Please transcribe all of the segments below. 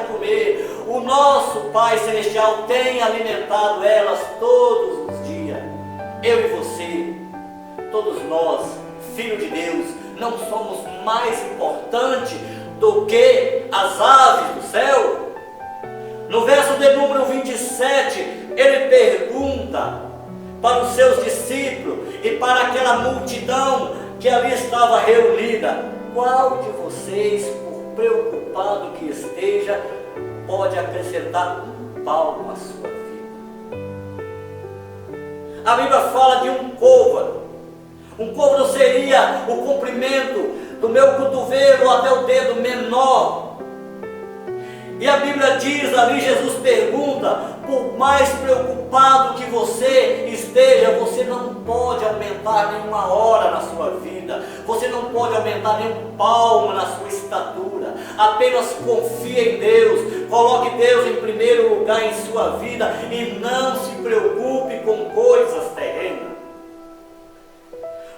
comer. O nosso Pai Celestial tem alimentado elas todos os dias. Eu e você, todos nós, filhos de Deus, não somos mais importantes do que as aves do céu? No verso de número 27, ele pergunta para os seus discípulos e para aquela multidão que ali estava reunida: qual de vocês, por preocupado que esteja, pode acrescentar um palmo à sua vida? A Bíblia fala de um côvado. Um côvado seria o comprimento do meu cotovelo até o dedo menor. E a Bíblia diz ali, Jesus pergunta: por mais preocupado que você esteja, você não pode aumentar nenhuma hora na sua vida, você não pode aumentar nenhum palmo na sua estatura. Apenas confie em Deus, coloque Deus em primeiro lugar em sua vida e não se preocupe com coisas terrenas.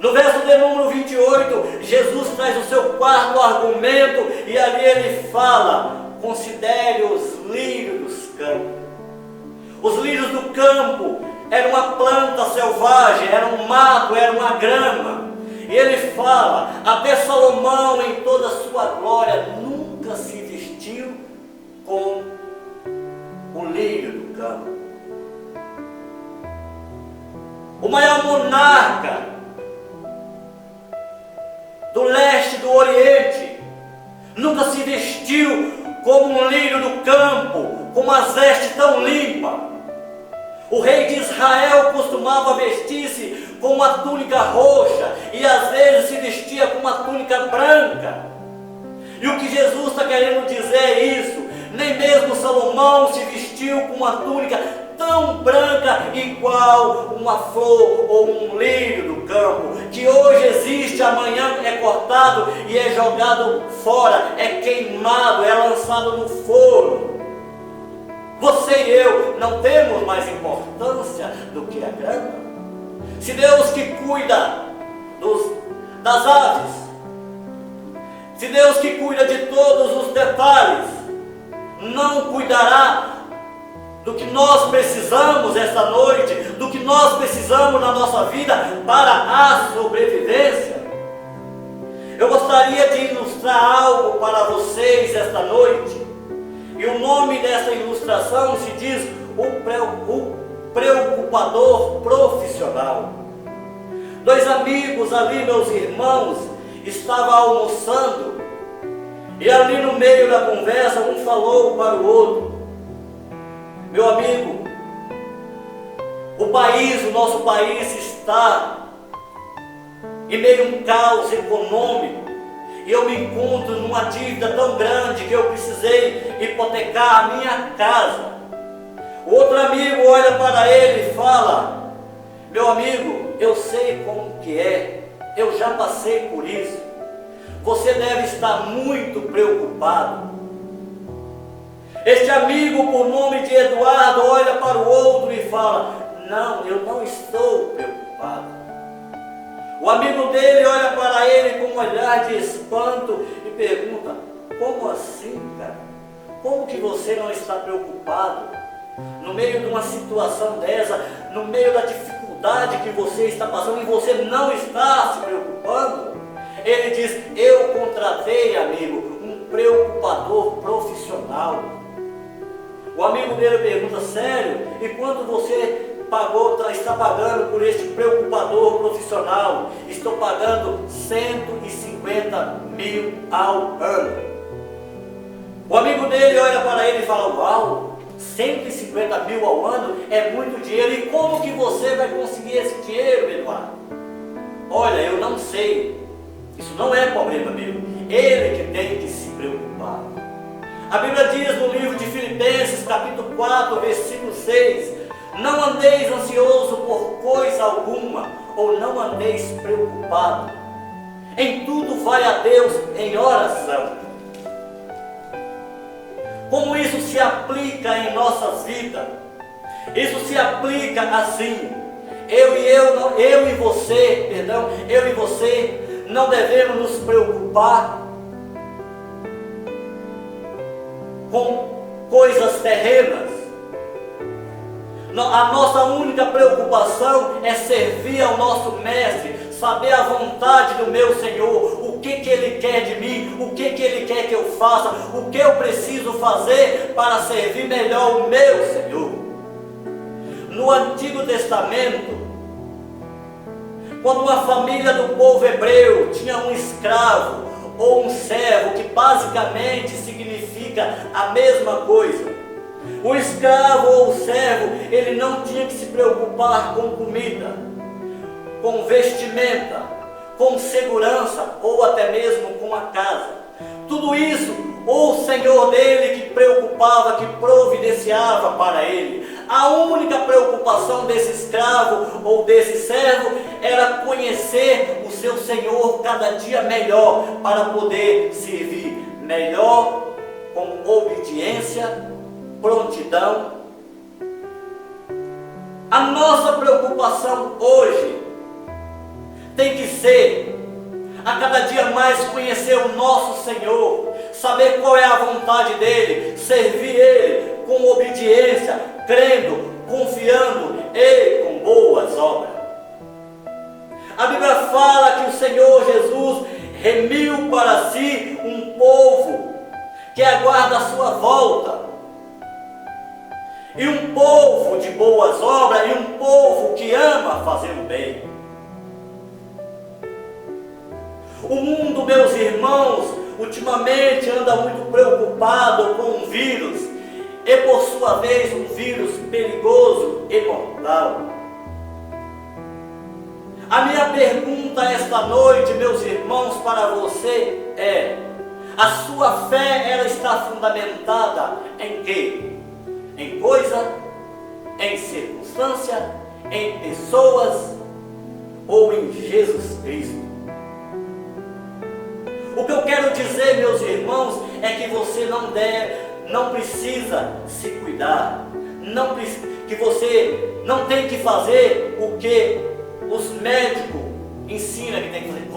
No verso de número 28, Jesus traz o seu quarto argumento e ali ele fala: considere os lírios dos campos. Os lírios do campo eram uma planta selvagem, era um mato, era uma grama. E ele fala: até Salomão em toda a sua glória nunca se vestiu como o lírio do campo. O maior monarca do leste, do oriente, nunca se vestiu como um lírio do campo, com uma veste tão limpa. O rei de Israel costumava vestir-se com uma túnica roxa e às vezes se vestia com uma túnica branca. E o que Jesus está querendo dizer é isso: nem mesmo Salomão se vestiu com uma túnica tão branca igual uma flor ou um lírio do campo, que hoje existe, amanhã é cortado e é jogado fora, é queimado, é lançado no forno. Você e eu não temos mais importância do que a grama. Se Deus que cuida das aves, se Deus que cuida de todos os detalhes, não cuidará do que nós precisamos esta noite, do que nós precisamos na nossa vida para a sobrevivência? Eu gostaria de ilustrar algo para vocês esta noite, e o nome dessa ilustração se diz o preocupador profissional. Dois amigos ali, meus irmãos, estavam almoçando, e ali no meio da conversa um falou para o outro: meu amigo, o nosso país está em meio a um caos econômico e eu me encontro numa dívida tão grande que eu precisei hipotecar a minha casa. O outro amigo olha para ele e fala: meu amigo, eu sei como que é, eu já passei por isso. Você deve estar muito preocupado. Este amigo, por nome de Eduardo, olha para o outro e fala: não, eu não estou preocupado. O amigo dele olha para ele com um olhar de espanto e pergunta: como assim, cara? Como que você não está preocupado? No meio de uma situação dessa, no meio da dificuldade que você está passando e você não está se preocupando? Ele diz: eu contratei, amigo, um preocupador profissional. O amigo dele pergunta: sério? E quanto você está pagando por este preocupador profissional? Estou pagando 150 mil ao ano. O amigo dele olha para ele e fala: uau, 150 mil ao ano é muito dinheiro. E como que você vai conseguir esse dinheiro, Eduardo? Olha, eu não sei. Isso não é problema meu. Ele que tem que se preocupar. A Bíblia diz no livro de Filipenses, capítulo 4, versículo 6: não andeis ansioso por coisa alguma, ou não andeis preocupado. Em tudo vai a Deus em oração. Como isso se aplica em nossas vidas? Isso se aplica assim: eu e você não devemos nos preocupar com coisas terrenas. A nossa única preocupação é servir ao nosso Mestre, saber a vontade do meu Senhor, o que Ele quer de mim, o que Ele quer que eu faça, o que eu preciso fazer para servir melhor o meu Senhor. No Antigo Testamento, quando uma família do povo hebreu tinha um escravo ou um servo, que basicamente significa a mesma coisa, o escravo ou o servo, ele não tinha que se preocupar com comida, com vestimenta, com segurança ou até mesmo com a casa. Tudo isso, o Senhor dele que preocupava, que providenciava para ele. A única preocupação desse escravo ou desse servo era conhecer o seu Senhor cada dia melhor, para poder servir melhor, com obediência, prontidão. A nossa preocupação hoje tem que ser a cada dia mais conhecer o nosso Senhor, saber qual é a vontade dele, servir ele com obediência, crendo, confiando e com boas obras. A Bíblia fala que o Senhor Jesus remiu para si um povo que aguarda a sua volta, e um povo de boas obras, e um povo que ama fazer o bem. O mundo, meus irmãos, ultimamente anda muito preocupado com um vírus, e por sua vez um vírus perigoso e mortal. A minha pergunta esta noite, meus irmãos, para você é: a sua fé, ela está fundamentada em quê? Em coisa, em circunstância, em pessoas ou em Jesus Cristo? O que eu quero dizer, meus irmãos, é que você não precisa se cuidar, que você não tem que fazer o que os médicos ensinam que tem que fazer.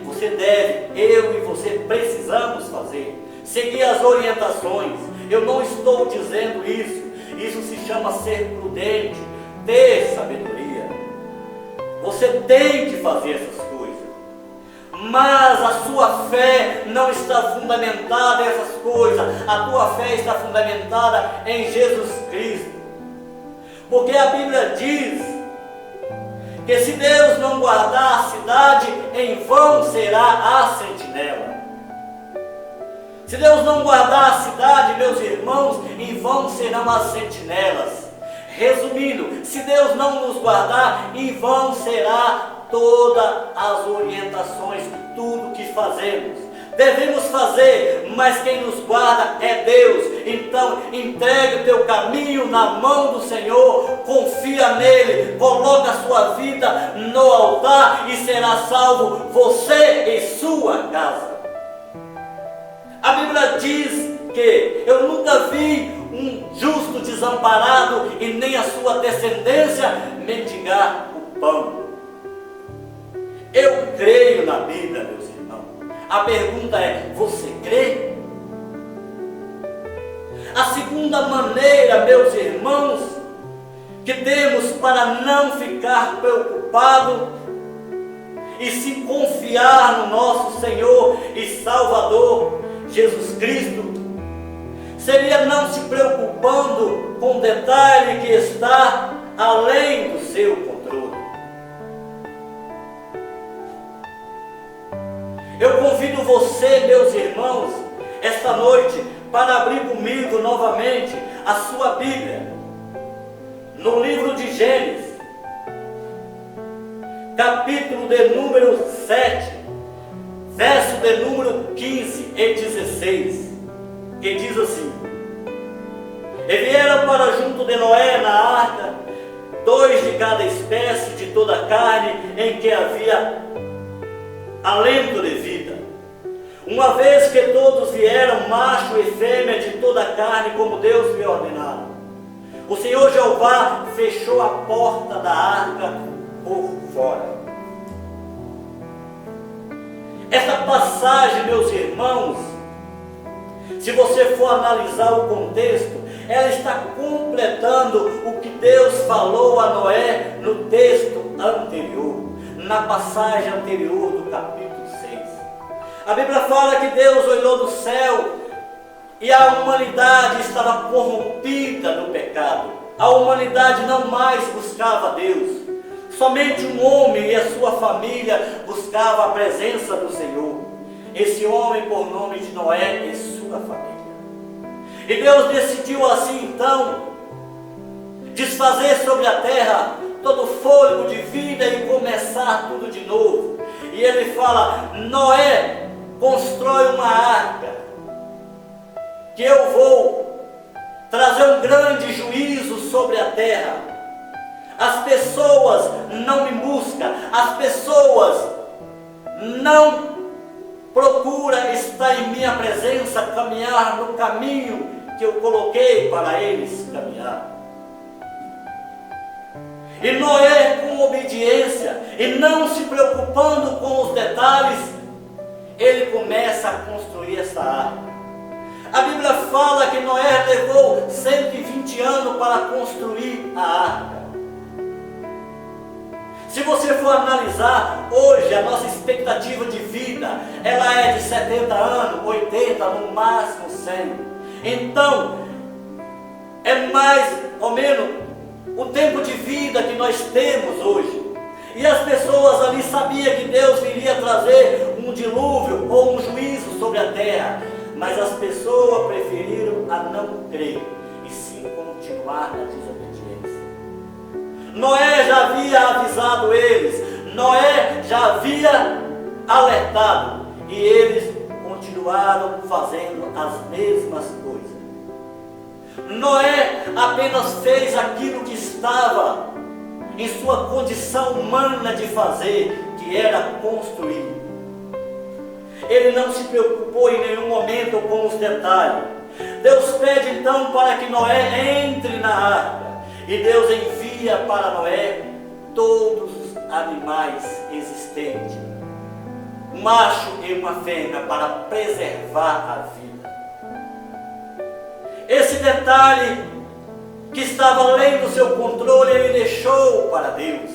Você deve, eu e você precisamos fazer, seguir as orientações. Eu não estou dizendo isso se chama ser prudente, ter sabedoria. Você tem que fazer essas coisas, mas a sua fé não está fundamentada nessas coisas. A tua fé está fundamentada em Jesus Cristo, porque a Bíblia diz que se Deus não guardar a cidade, em vão será a sentinela. Se Deus não guardar a cidade, meus irmãos, em vão serão as sentinelas. Resumindo, se Deus não nos guardar, em vão será todas as orientações, tudo que fazemos. Devemos fazer, mas quem nos guarda é Deus. Então entregue o teu caminho na mão do Senhor, confia nele, coloca a sua vida no altar e será salvo você e sua casa. A Bíblia diz que eu nunca vi um justo desamparado e nem a sua descendência mendigar o pão. Eu creio na Bíblia, meus irmãos. A pergunta é: você crê? A segunda maneira, meus irmãos, que temos para não ficar preocupado e se confiar no nosso Senhor e Salvador Jesus Cristo, seria não se preocupando com o detalhe que está além do seu controle. Eu convido você, meus irmãos, esta noite, para abrir comigo novamente a sua Bíblia, no livro de Gênesis, capítulo de número 7, verso de número 15 e 16, que diz assim: E vieram para junto de Noé na arca, 2 de cada espécie de toda a carne em que havia alento de vida. Uma vez que todos vieram, macho e fêmea de toda a carne, como Deus me ordenara. O Senhor Jeová fechou a porta da arca por fora. Essa passagem, meus irmãos, Se você for analisar o contexto, ela está completando o que Deus falou a Noé no texto anterior, na passagem anterior do capítulo 6. A Bíblia fala que Deus olhou do céu e a humanidade estava corrompida no pecado. A humanidade não mais buscava Deus. Somente um homem e a sua família buscavam a presença do Senhor. Esse homem por nome de Noé e sua família. E Deus decidiu assim então desfazer sobre a terra todo o fôlego de vida e começar tudo de novo. E ele fala: Noé, constrói uma arca, que eu vou trazer um grande juízo sobre a terra. As pessoas não me buscam, as pessoas não procuram estar em minha presença, caminhar no caminho que eu coloquei para eles caminhar. E Noé, com obediência e não se preocupando com os detalhes, ele começa a construir essa arca. A Bíblia fala que Noé levou 120 anos para construir a arca. Se você for analisar, hoje a nossa expectativa de vida, ela é de 70 anos, 80, no máximo 100. Então, é mais ou menos o tempo de vida que nós temos hoje. E as pessoas ali sabiam que Deus viria trazer um dilúvio ou um juízo sobre a terra. Mas as pessoas preferiram a não crer e sim continuar na desobediência. Noé já havia avisado eles, Noé já havia alertado, e eles continuaram fazendo as mesmas coisas. Noé apenas fez aquilo que estava em sua condição humana de fazer, que era construir. Ele não se preocupou em nenhum momento com os detalhes. Deus pede então para que Noé entre na arca. E Deus envia para Noé todos os animais existentes, um macho e uma fêmea, para preservar a vida. Esse detalhe que estava além do seu controle, ele deixou para Deus.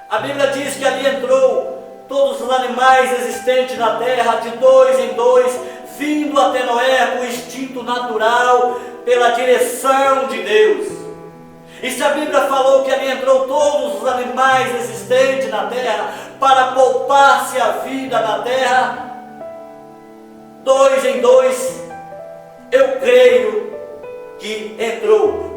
A Bíblia diz que ali entrou todos os animais existentes na terra, de 2 em 2, vindo até Noé com o instinto natural, pela direção de Deus. E se a Bíblia falou que ali entrou todos os animais existentes na terra, para poupar-se a vida na terra, 2 em 2, eu creio que entrou.